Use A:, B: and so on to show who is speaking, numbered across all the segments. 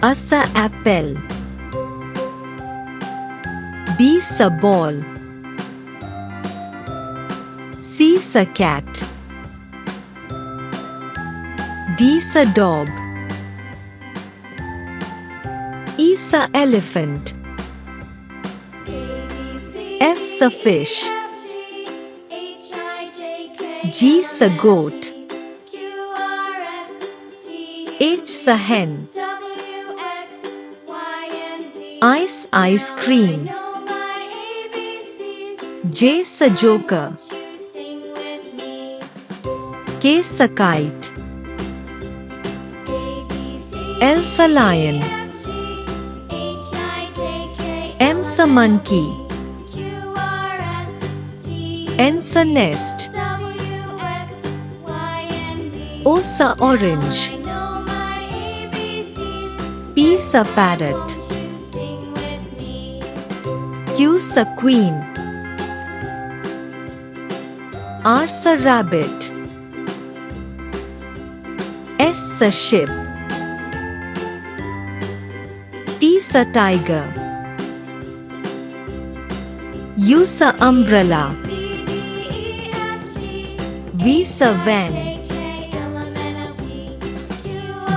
A: A apple. B ball. C cat. D dog. E elephant. F fish. G goat. H hen. Ice cream. J joker. K kite. L lion. M monkey. N nest. O orange. P parrot. Q queen. R rabbit. S ship. T tiger. U umbrella. V van.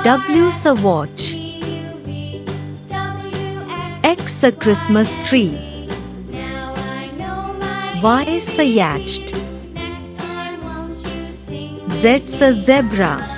A: W watch. X Christmas tree. Y yacht. Z zebra.